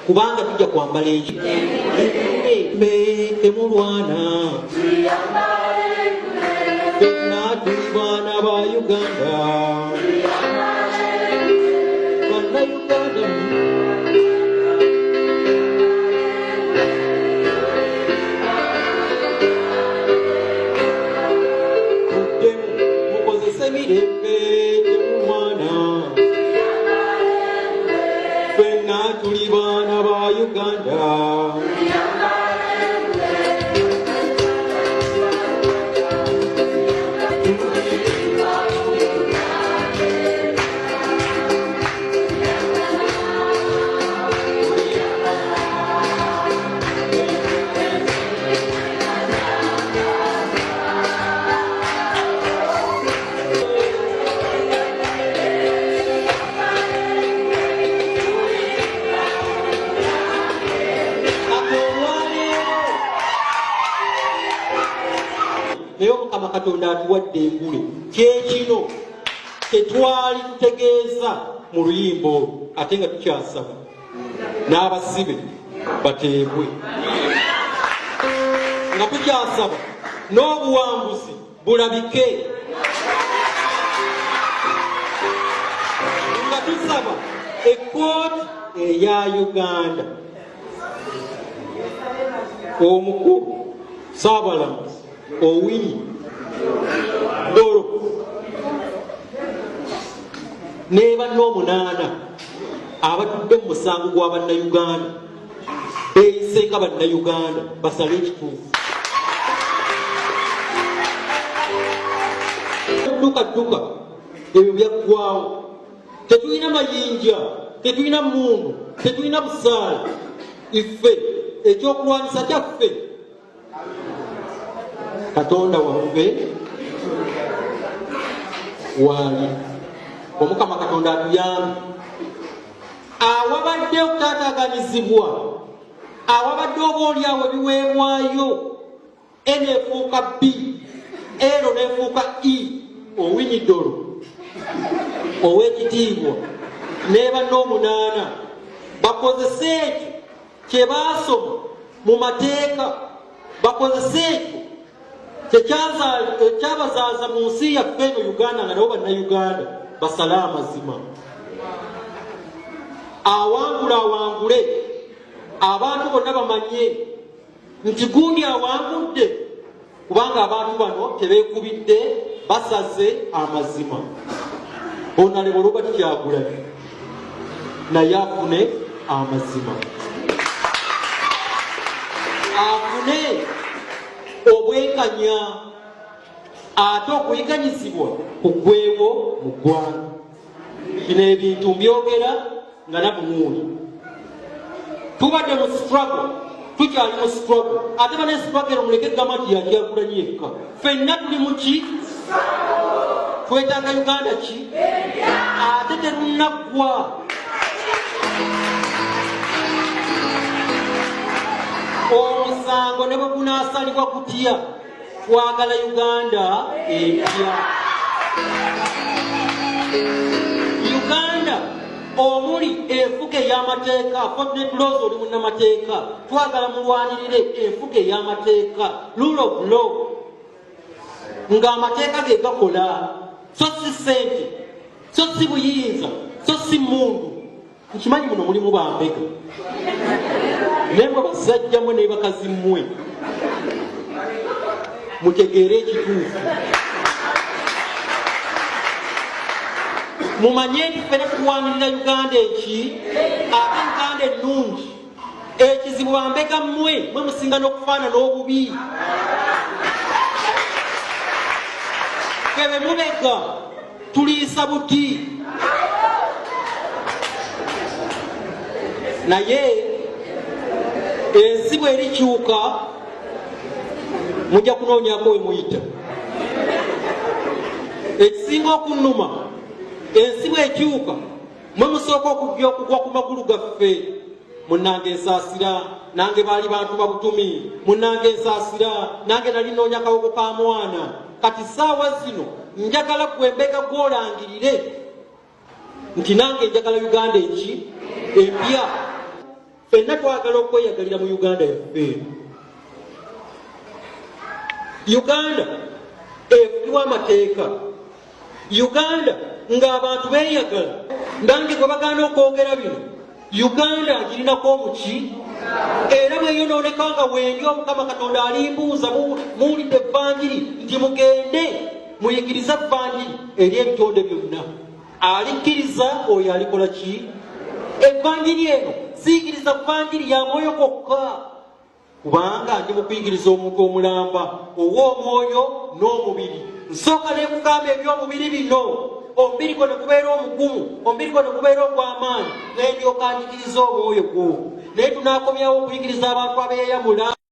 kubanga tujja kwambala enki temulwana fenna tuli baana ba Uganda bannayuganda mukozese mirembe temulwana fenna tuli baana ba Uganda Leo Mukama Katonda atuwadde engule kyekino tetwali tutegeeza mu luyimbo ate nga tukyasaba n'abasibe bateebwe nga tukyasaba n'obuwanguzi bulabike nga tusaba ekkooti eya Uganda omukulu Saabalamuzi Owini Doro neba n'omunaana abatudde mu musango gwa bannayuganda beeyise nga bannayuganda basale ekituufu dduka ebyo byaggwawo tetulina mayinja tetulina mundu tetulina busaale iffe ekyokulwanyisa kyaffe Katonda waffe wali Omukama Katonda atuyambe awabadde okutaataaganyizibwa awabadde obaolyawo ebiweebwayo eneefuuka B ero neefuuka E Owini Doro ow'ekitiibwa neeba n'omunaana bakozese ekyo kye baasoma mu mateeka bakozese ekyo kyabazaaza mu nsi yaffe eno Uganda nga nabo bannayuganda basale amazima awangule abantu bonna bamanye nti gundi awangudde kubanga abantu bano tebeekubidde basaze amazima Honorable Robert Kyagulanyi naye afune amazima afune obwenkanya ate okuyiganyizibwa kugwewo mu ggwanga bino ebintu mbyogera nga nabunuuli tubadde mu struggle tukyali mu struggle ate bane struggle muleke gama ti Kyagulanyi yekka ffenna tuli mu ki twetaaga Uganda ki ate terunaggwa omusango ne bwe gunaasalibwa kutya twagala Uganda empya Uganda omuli enfuka ey'amateeka Fortnite Laws oli munnamateeka twagala mulwanirire enfuka ey'amateeka rule of law ng'amateeka ge gakola so si ssente so si buyinza so si mundu nkimanyi muno mulimu bampega nemwe basajjammwe ne bakazi mmwe mutegeere ekituufu mumanye nti ffena tuwanirira Uganda eki ate Uganda ennungi ekizibu bambega mmwe mwe musinga n'okufaanana obubi febe mubega tuliisa buti naye ensi bwerikyuka mujja kunoonyako we muyita ekisinga okunnuma ensi bwekyuka mwe musooka okugwa ku magulu gaffe munnange ensaasira nange baali bantu babutumi munnange ensaasira nange nali noonya kawoko ka mwana kati saawa zino njagala gwembeka gwolangirire nti nange njagala Uganda eki empya ffenna twagala okweyagalira mu Uganda yaffe. Uganda efulirwa amateeka. Uganda ng'abantu beeyagala. Nange gwe bagaana okwogera bino, Uganda agirinako omuki, era bweyonooneka nga wendi Omukama Katonda alimbuuza muwulidde evvanjiri nti mugende muyigirize evvanjiri eri ebitonde byonna. Alikkiriza oyo alikola ki? Evvanjiri eno siyigiriza evvanjiri ya mwoyo kwokka, kubanga ndi mu kuyigiriza omuntu omulamba ow'omwoyo n'omubiri. Nsooka ne kugamba eby'omubiri bino, omubiri gwo ne gubeera omugumu, omubiri gwo ne gubeera ogw'amaanyi, ne ndyoka njigiriza omwoyo gwo. Naye tunaakomyawo okuyigiriza abantu abeeyamula.